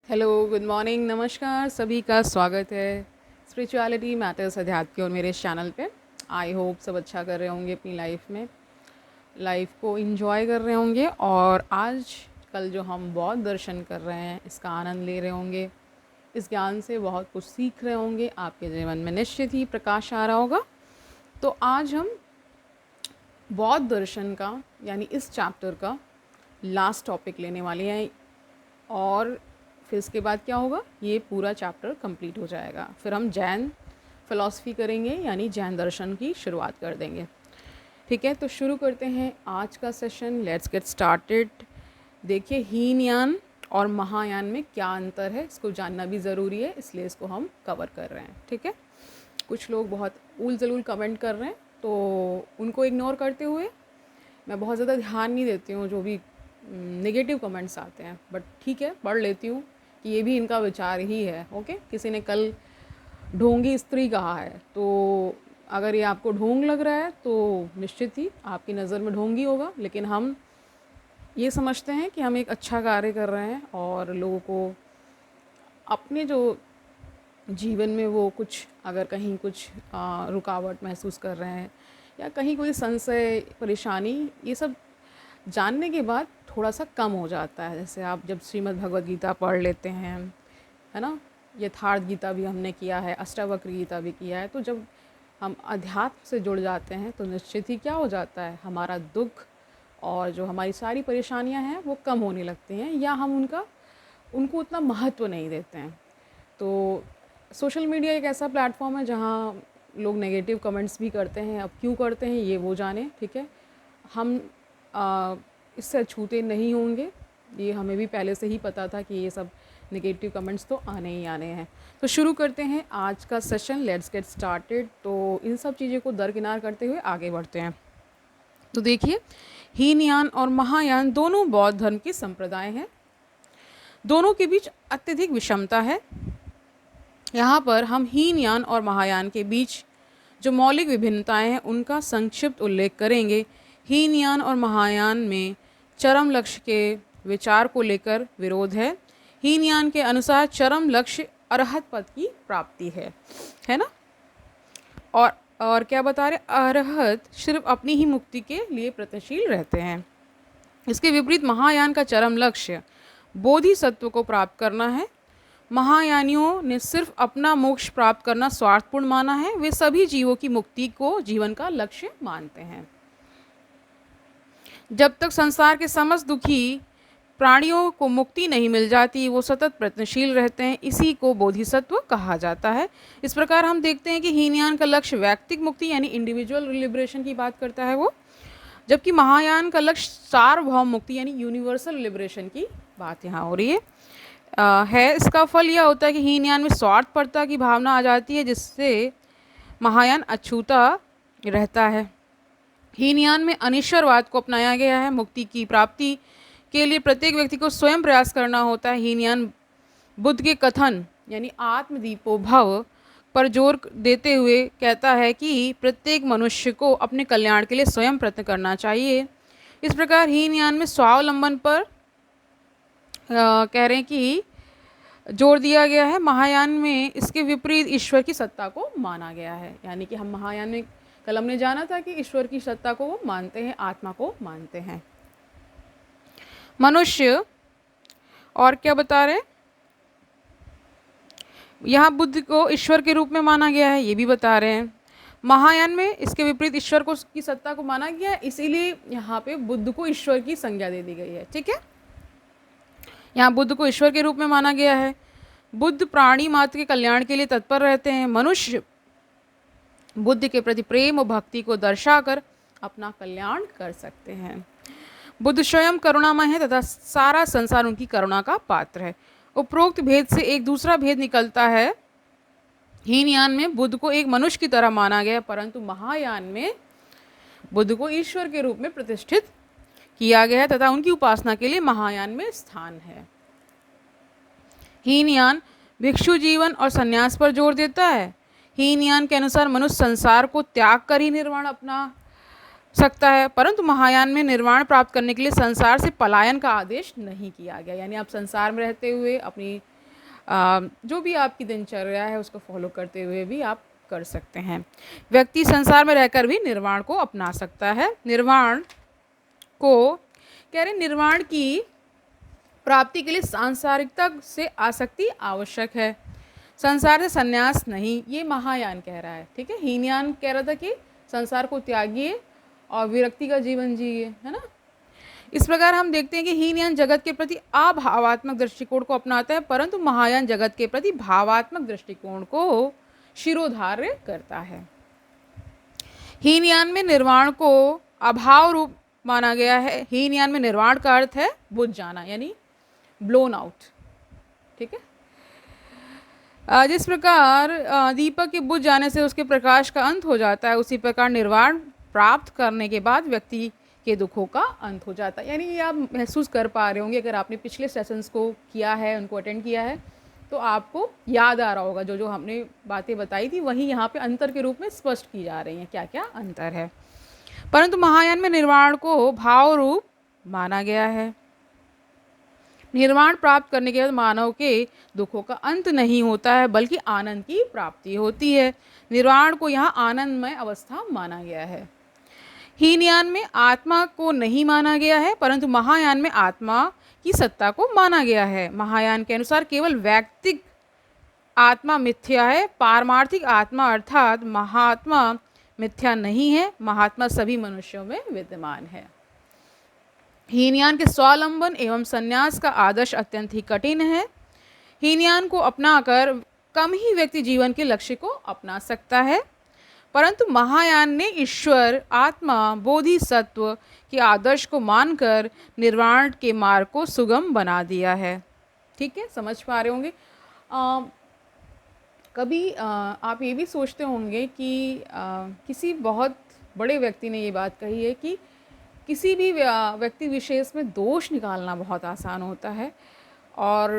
Hello, good morning, नमस्कार, सभी का स्वागत है स्पिरिचुअलिटी मैटर्स अध्यात्म के और मेरे इस चैनल पे। आई होप सब अच्छा कर रहे होंगे अपनी लाइफ में, लाइफ को इंजॉय कर रहे होंगे और आज कल जो हम बौद्ध दर्शन कर रहे हैं इसका आनंद ले रहे होंगे। इस ज्ञान से बहुत कुछ सीख रहे होंगे, आपके जीवन में निश्चित ही प्रकाश आ रहा होगा। तो आज हम बौद्ध दर्शन का यानी इस चैप्टर का लास्ट टॉपिक लेने वाले हैं और फिर इसके बाद क्या होगा, ये पूरा चैप्टर कंप्लीट हो जाएगा। फिर हम जैन फिलॉसफी करेंगे यानी जैन दर्शन की शुरुआत कर देंगे। ठीक है, तो शुरू करते हैं आज का सेशन। Let's get started. देखिए, हीनयान और महायान में क्या अंतर है, इसको जानना भी ज़रूरी है, इसलिए इसको हम कवर कर रहे हैं। ठीक है, कुछ लोग बहुत उल जलूल कमेंट कर रहे हैं, तो उनको इग्नोर करते हुए मैं बहुत ज़्यादा ध्यान नहीं देती हूँ जो भी नेगेटिव कमेंट्स आते हैं, बट ठीक है, पढ़ लेती हूँ कि ये भी इनका विचार ही है। ओके, किसी ने कल ढोंगी स्त्री कहा है, तो अगर ये आपको ढोंग लग रहा है तो निश्चित ही आपकी नज़र में ढोंगी होगा, लेकिन हम ये समझते हैं कि हम एक अच्छा कार्य कर रहे हैं और लोगों को अपने जो जीवन में वो कुछ अगर कहीं कुछ रुकावट महसूस कर रहे हैं या कहीं कोई संशय परेशानी, ये सब जानने के बाद थोड़ा सा कम हो जाता है। जैसे आप जब श्रीमद् भगवद गीता पढ़ लेते हैं, है ना, यथार्थ गीता भी हमने किया है, अष्टावक्र गीता भी किया है, तो जब हम अध्यात्म से जुड़ जाते हैं तो निश्चित ही क्या हो जाता है, हमारा दुख और जो हमारी सारी परेशानियां हैं वो कम होने लगती हैं या हम उनको उतना महत्व नहीं देते हैं। तो सोशल मीडिया एक ऐसा प्लेटफॉर्म है जहाँ लोग नेगेटिव कमेंट्स भी करते हैं। अब क्यों करते हैं ये वो जाने। ठीक है, हम इससे अछूते नहीं होंगे, ये हमें भी पहले से ही पता था कि ये सब नेगेटिव कमेंट्स तो आने ही आने हैं। तो शुरू करते हैं आज का सेशन। Let's get started. तो इन सब चीज़ों को दरकिनार करते हुए आगे बढ़ते हैं। तो देखिए, हीनयान और महायान दोनों बौद्ध धर्म के संप्रदाय हैं। दोनों के बीच अत्यधिक विषमता है। यहाँ पर हम हीनयान और महायान के बीच जो मौलिक विभिन्नताएं हैं उनका संक्षिप्त उल्लेख करेंगे। हीनयान और महायान में चरम लक्ष्य के विचार को लेकर विरोध है। हीनयान के अनुसार चरम लक्ष्य अरहत पद की प्राप्ति है ना। और क्या बता रहे, अरहत सिर्फ अपनी ही मुक्ति के लिए प्रयत्नशील रहते हैं। इसके विपरीत महायान का चरम लक्ष्य बोधिसत्व को प्राप्त करना है। महायानियों ने सिर्फ अपना मोक्ष प्राप्त करना स्वार्थपूर्ण माना है। वे सभी जीवों की मुक्ति को जीवन का लक्ष्य मानते हैं। जब तक संसार के समस्त दुखी प्राणियों को मुक्ति नहीं मिल जाती, वो सतत प्रयत्नशील रहते हैं। इसी को बोधिसत्व कहा जाता है। इस प्रकार हम देखते हैं कि हीनयान का लक्ष्य व्यक्तिक मुक्ति यानी इंडिविजुअल लिबरेशन की बात करता है वो, जबकि महायान का लक्ष्य सार्वभौम मुक्ति यानी यूनिवर्सल लिबरेशन की बात यहाँ हो रही है। इसका फल यह होता है कि हीनयान में स्वार्थपरता की भावना आ जाती है, जिससे महायान अछूता रहता है। हीनयान में अनिश्वरवाद को अपनाया गया है। मुक्ति की प्राप्ति के लिए प्रत्येक व्यक्ति को स्वयं प्रयास करना होता है। हीनयान बुद्ध के कथन यानी आत्मदीपो भव पर जोर देते हुए कहता है कि प्रत्येक मनुष्य को अपने कल्याण के लिए स्वयं प्रयत्न करना चाहिए। इस प्रकार हीनयान में स्वावलंबन पर कह रहे हैं कि जोर दिया गया है। महायान में इसके विपरीत ईश्वर की सत्ता को माना गया है। यानी कि हम महायान में कल हमने जाना था कि ईश्वर की सत्ता को वो मानते हैं, आत्मा को मानते हैं। मनुष्य और क्या बता रहे, यहाँ बुद्ध को ईश्वर के रूप में माना गया है, ये भी बता रहे हैं। महायान में इसके विपरीत ईश्वर को की सत्ता को माना गया है, इसीलिए यहाँ पे बुद्ध को ईश्वर की संज्ञा दे दी गई है। ठीक है, यहाँ बुद्ध को ईश्वर के रूप में माना गया है। बुद्ध प्राणी मात्र के कल्याण के लिए तत्पर रहते हैं। मनुष्य बुद्ध के प्रति प्रेम और भक्ति को दर्शाकर अपना कल्याण कर सकते हैं। बुद्ध स्वयं करुणामय है तथा सारा संसार उनकी करुणा का पात्र है। उपरोक्त भेद से एक दूसरा भेद निकलता है। हीनयान में बुद्ध को एक मनुष्य की तरह माना गया, परंतु महायान में बुद्ध को ईश्वर के रूप में प्रतिष्ठित किया गया है तथा उनकी उपासना के लिए महायान में स्थान है। हीनयान भिक्षु जीवन और संन्यास पर जोर देता है। हीनयान के अनुसार मनुष्य संसार को त्याग कर ही निर्वाण अपना सकता है, परंतु महायान में निर्वाण प्राप्त करने के लिए संसार से पलायन का आदेश नहीं किया गया। यानी आप संसार में रहते हुए अपनी जो भी आपकी दिनचर्या है उसको फॉलो करते हुए भी आप कर सकते हैं। व्यक्ति संसार में रहकर भी निर्वाण को अपना सकता है। निर्वाण को कह रहे निर्वाण की प्राप्ति के लिए सांसारिकता से आसक्ति आवश्यक है, संसार से संन्यास नहीं। ये महायान कह रहा है, ठीक है। हीनयान कह रहा था कि संसार को त्यागिए और विरक्ति का जीवन जिए, है ना। इस प्रकार हम देखते हैं कि हीनयान जगत के प्रति अभावात्मक दृष्टिकोण को अपनाता है, परंतु महायान जगत के प्रति भावात्मक दृष्टिकोण को शिरोधार्य करता है। हीनयान में निर्वाण को अभाव रूप माना गया है। हीनयान में निर्वाण का अर्थ है बुझ जाना, यानी ब्लोन आउट, ठीक है। जिस प्रकार दीपक के बुझ जाने से उसके प्रकाश का अंत हो जाता है, उसी प्रकार निर्वाण प्राप्त करने के बाद व्यक्ति के दुखों का अंत हो जाता है। यानी ये आप महसूस कर पा रहे होंगे, अगर आपने पिछले सेशंस को किया है, उनको अटेंड किया है, तो आपको याद आ रहा होगा जो जो हमने बातें बताई थी वही यहाँ पे अंतर के रूप में स्पष्ट की जा रही हैं, क्या क्या अंतर है। परंतु महायान में निर्वाण को भाव रूप माना गया है। निर्वाण प्राप्त करने के बाद मानव के दुखों का अंत नहीं होता है, बल्कि आनंद की प्राप्ति होती है। निर्वाण को यहाँ आनंदमय अवस्था माना गया है। हीनयान में आत्मा को नहीं माना गया है, परंतु महायान में आत्मा की सत्ता को माना गया है। महायान के अनुसार केवल वैयक्तिक आत्मा मिथ्या है, पारमार्थिक आत्मा अर्थात महात्मा मिथ्या नहीं है। महात्मा सभी मनुष्यों में विद्यमान है। हीनयान के स्वावलंबन एवं संन्यास का आदर्श अत्यंत ही कठिन है। हीनयान को अपनाकर कम ही व्यक्ति जीवन के लक्ष्य को अपना सकता है, परंतु महायान ने ईश्वर, आत्मा, बोधिसत्व के आदर्श को मानकर निर्वाण के मार्ग को सुगम बना दिया है। ठीक है, समझ पा रहे होंगे। कभी आप ये भी सोचते होंगे कि किसी बहुत बड़े व्यक्ति ने ये बात कही है कि किसी भी व्यक्ति विशेष में दोष निकालना बहुत आसान होता है और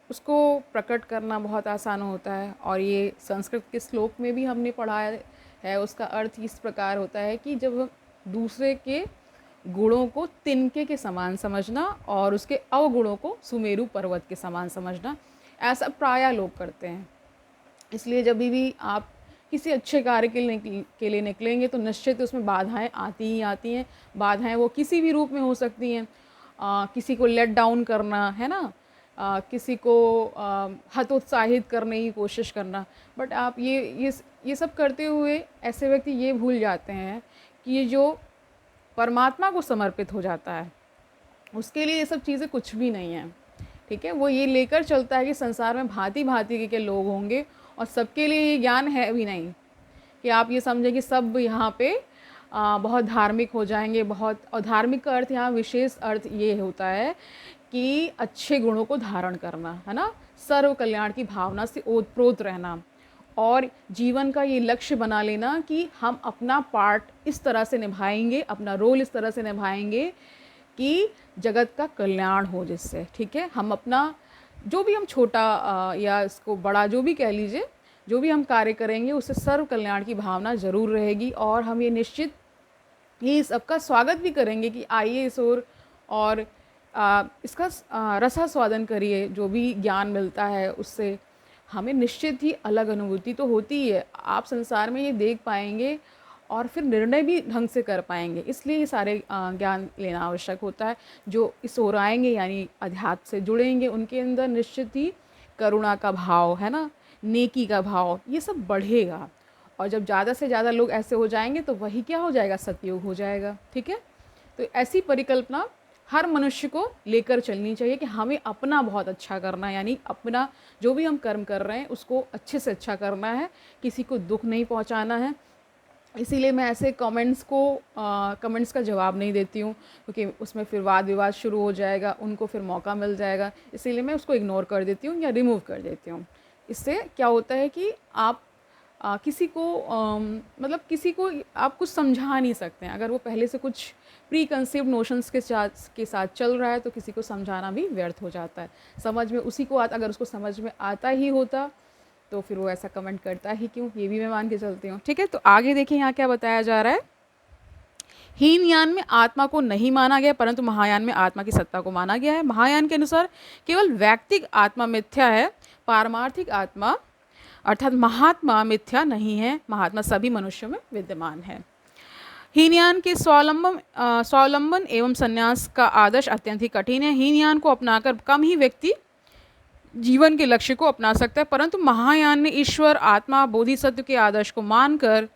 उसको प्रकट करना बहुत आसान होता है। और ये संस्कृत के श्लोक में भी हमने पढ़ा है। उसका अर्थ इस प्रकार होता है कि जब दूसरे के गुणों को तिनके के समान समझना और उसके अवगुणों को सुमेरु पर्वत के समान समझना, ऐसा प्रायः लोग करते हैं। इसलिए जब भी आप किसी अच्छे कार्य के लिए निकलेंगे तो निश्चित उसमें बाधाएं आती ही आती हैं। बाधाएं वो किसी भी रूप में हो सकती हैं। किसी को लेट डाउन करना, है ना, किसी को हतोत्साहित करने की कोशिश करना। बट आप ये सब करते हुए ऐसे व्यक्ति ये भूल जाते हैं कि ये जो परमात्मा को समर्पित हो जाता है उसके लिए ये सब चीज़ें कुछ भी नहीं हैं। ठीक है, वो ये लेकर चलता है कि संसार में भांति भांति के लोग होंगे और सबके लिए ये ज्ञान है भी नहीं कि आप ये समझें कि सब यहाँ पे बहुत धार्मिक हो जाएंगे। बहुत, और धार्मिक का अर्थ यहाँ विशेष अर्थ ये होता है कि अच्छे गुणों को धारण करना, है ना, सर्व कल्याण की भावना से ओतप्रोत रहना और जीवन का ये लक्ष्य बना लेना कि हम अपना पार्ट इस तरह से निभाएंगे, अपना रोल इस तरह से निभाएंगे कि जगत का कल्याण हो जिससे। ठीक है, हम अपना जो भी हम छोटा या इसको बड़ा जो भी कह लीजिए, जो भी हम कार्य करेंगे उससे सर्व कल्याण की भावना ज़रूर रहेगी। और हम ये निश्चित ही सबका स्वागत भी करेंगे कि आइए इस ओर और इसका रसास्वादन करिए। जो भी ज्ञान मिलता है उससे हमें निश्चित ही अलग अनुभूति तो होती ही है। आप संसार में ये देख पाएंगे और फिर निर्णय भी ढंग से कर पाएंगे। इसलिए ये सारे ज्ञान लेना आवश्यक होता है। जो इस ओर आएंगे यानी अध्यात्म से जुड़ेंगे उनके अंदर निश्चित ही करुणा का भाव, है ना, नेकी का भाव, ये सब बढ़ेगा। और जब ज़्यादा से ज़्यादा लोग ऐसे हो जाएंगे तो वही क्या हो जाएगा, सतयुग हो जाएगा। ठीक है, तो ऐसी परिकल्पना हर मनुष्य को लेकर चलनी चाहिए कि हमें अपना बहुत अच्छा करना है, यानी अपना जो भी हम कर्म कर रहे हैं उसको अच्छे से अच्छा करना है, किसी को दुख नहीं पहुंचाना है। इसीलिए मैं ऐसे कमेंट्स का जवाब नहीं देती हूँ क्योंकि उसमें फिर वाद विवाद शुरू हो जाएगा, उनको फिर मौका मिल जाएगा। इसीलिए मैं उसको इग्नोर कर देती हूँ या रिमूव कर देती हूँ। इससे क्या होता है कि आप किसी को आप कुछ समझा नहीं सकते हैं। अगर वो पहले से कुछ प्री कंसीव्ड नोशंस के साथ चल रहा है तो किसी को समझाना भी व्यर्थ हो जाता है। समझ में उसी को अगर उसको समझ में आता ही होता तो फिर वो ऐसा कमेंट करता ही क्यों, ये भी मैं मान के चलती हूँ। ठीक है, तो आगे देखिए यहाँ क्या बताया जा रहा है। हीनयान में आत्मा को नहीं माना गया परंतु महायान में आत्मा की सत्ता को माना गया है। महायान के अनुसार केवल वैयक्तिक आत्मा मिथ्या है, पारमार्थिक आत्मा अर्थात महात्मा मिथ्या नहीं है, महात्मा सभी मनुष्यों में विद्यमान है। हीनयान के स्वावलंबन एवं संन्यास का आदर्श अत्यंत ही कठिन है। हीनयान को अपनाकर कम ही व्यक्ति जीवन के लक्ष्य को अपना सकता है, परंतु महायान ने ईश्वर, आत्मा, बोधिसत्व के आदर्श को मानकर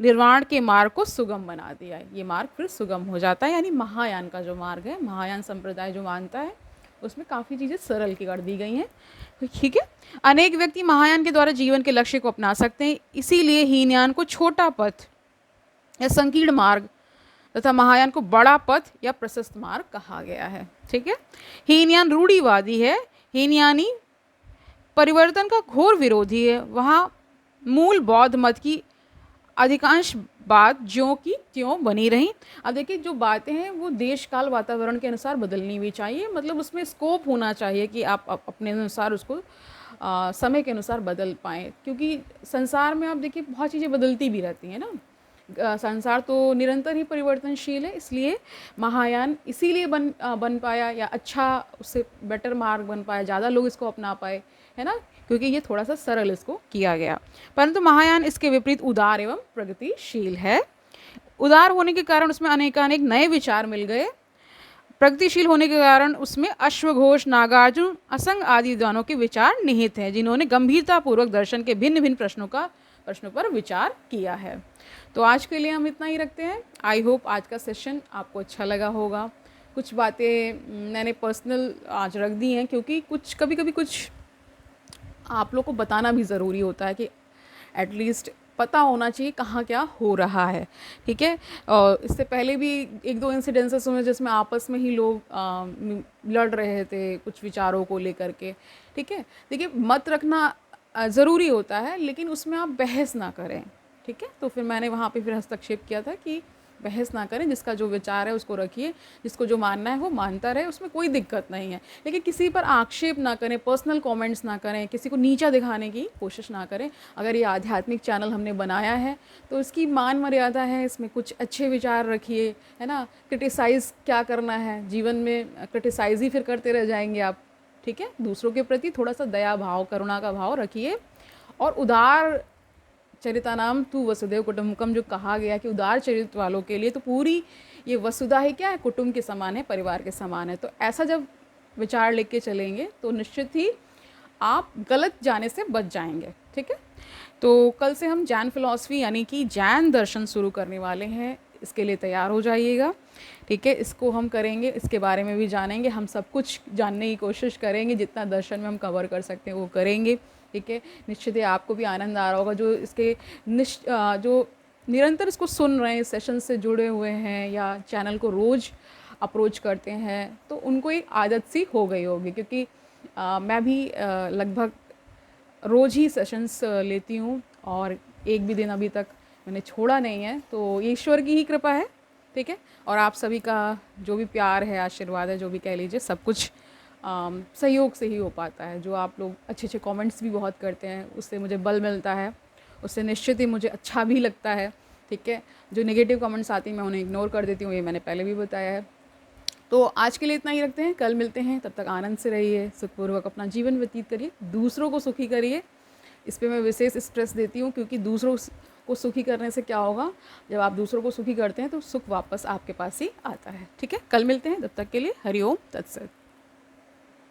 निर्वाण के मार्ग को सुगम बना दिया है। ये मार्ग फिर सुगम हो जाता है, यानी महायान का जो मार्ग है, महायान संप्रदाय जो मानता है, उसमें काफ़ी चीज़ें सरल की कर दी गई हैं। ठीक है, अनेक व्यक्ति महायान के द्वारा जीवन के लक्ष्य को अपना सकते हैं, इसीलिए हीनयान को छोटा पथ या संकीर्ण मार्ग तथा महायान को बड़ा पथ या प्रशस्त मार्ग कहा गया है। ठीक है, हीनयान रूढ़िवादी है। हीनयानी परिवर्तन का घोर विरोधी है। वहाँ मूल बौद्ध मत की अधिकांश बात ज्यों की त्यों बनी रही। अब देखिए, जो बातें हैं वो देश काल वातावरण के अनुसार बदलनी भी चाहिए, मतलब उसमें स्कोप होना चाहिए कि आप अपने अनुसार उसको समय के अनुसार बदल पाएँ, क्योंकि संसार में आप देखिए बहुत चीज़ें बदलती भी रहती हैं ना। संसार तो निरंतर ही परिवर्तनशील है, इसलिए महायान इसीलिए बन पाया, या अच्छा उससे बेटर मार्ग बन पाया, ज़्यादा लोग इसको अपना पाए, है ना, क्योंकि ये थोड़ा सा सरल इसको किया गया। परंतु महायान इसके विपरीत उदार एवं प्रगतिशील है। उदार होने के कारण उसमें अनेकानेक नए विचार मिल गए। प्रगतिशील होने के कारण उसमें अश्वघोष, नागार्जुन, असंग आदि विद्वानों के विचार निहित हैं, जिन्होंने गंभीरतापूर्वक दर्शन के भिन्न भिन्न प्रश्नों पर विचार किया है। तो आज के लिए हम इतना ही रखते हैं। आई होप आज का सेशन आपको अच्छा लगा होगा। कुछ बातें मैंने पर्सनल आज रख दी हैं, क्योंकि कभी कभी कुछ आप लोग को बताना भी ज़रूरी होता है कि एटलीस्ट पता होना चाहिए कहाँ क्या हो रहा है। ठीक है, और इससे पहले भी एक दो इंसिडेंसेस हुए जिसमें आपस में ही लोग लड़ रहे थे कुछ विचारों को लेकर के। ठीक है, देखिए मत रखना ज़रूरी होता है, लेकिन उसमें आप बहस ना करें। ठीक है, तो फिर मैंने वहाँ पे फिर हस्तक्षेप किया था कि बहस ना करें, जिसका जो विचार है उसको रखिए, जिसको जो मानना है वो मानता रहे, उसमें कोई दिक्कत नहीं है। लेकिन किसी पर आक्षेप ना करें, पर्सनल कमेंट्स ना करें, किसी को नीचा दिखाने की कोशिश ना करें। अगर ये आध्यात्मिक चैनल हमने बनाया है तो इसकी मान मर्यादा है, इसमें कुछ अच्छे विचार रखिए, है ना। क्रिटिसाइज़ क्या करना है, जीवन में क्रिटिसाइज़ ही फिर करते रह जाएंगे आप। ठीक है, दूसरों के प्रति थोड़ा सा दया भाव, करुणा का भाव रखिए। और उदार चरितानाम तु वसुदेव कुटुम्बकम जो कहा गया कि उदार चरित्र वालों के लिए तो पूरी ये वसुधा ही क्या है, कुटुंब के समान है, परिवार के समान है। तो ऐसा जब विचार लेके चलेंगे तो निश्चित ही आप गलत जाने से बच जाएंगे। ठीक है, तो कल से हम जैन फिलॉसफी यानी कि जैन दर्शन शुरू करने वाले हैं, इसके लिए तैयार हो जाइएगा। ठीक है, इसको हम करेंगे, इसके बारे में भी जानेंगे, हम सब कुछ जानने की कोशिश करेंगे, जितना दर्शन में हम कवर कर सकते हैं वो करेंगे। ठीक है, निश्चित ही आपको भी आनंद आ रहा होगा, जो इसके जो निरंतर इसको सुन रहे हैं, सेशन से जुड़े हुए हैं या चैनल को रोज़ अप्रोच करते हैं, तो उनको एक आदत सी हो गई होगी, क्योंकि मैं भी लगभग रोज़ ही सेशंस लेती हूँ और एक भी दिन अभी तक मैंने छोड़ा नहीं है। तो ईश्वर की ही कृपा है। ठीक है, और आप सभी का जो भी प्यार है, आशीर्वाद है, जो भी कह लीजिए, सब कुछ सहयोग से ही हो पाता है। जो आप लोग अच्छे अच्छे कमेंट्स भी बहुत करते हैं, उससे मुझे बल मिलता है, उससे निश्चित ही मुझे अच्छा भी लगता है। ठीक है, जो नेगेटिव कमेंट्स आती हैं मैं उन्हें इग्नोर कर देती हूँ, ये मैंने पहले भी बताया है। तो आज के लिए इतना ही रखते हैं, कल मिलते हैं। तब तक आनंद से रहिए, सुखपूर्वक अपना जीवन व्यतीत करिए, दूसरों को सुखी करिए। इस पर मैं विशेष स्ट्रेस देती हूँ, क्योंकि दूसरों को सुखी करने से क्या होगा, जब आप दूसरों को सुखी करते हैं तो सुख वापस आपके पास ही आता है। ठीक है, कल मिलते हैं, तब तक के लिए हरि ओम तत्सत।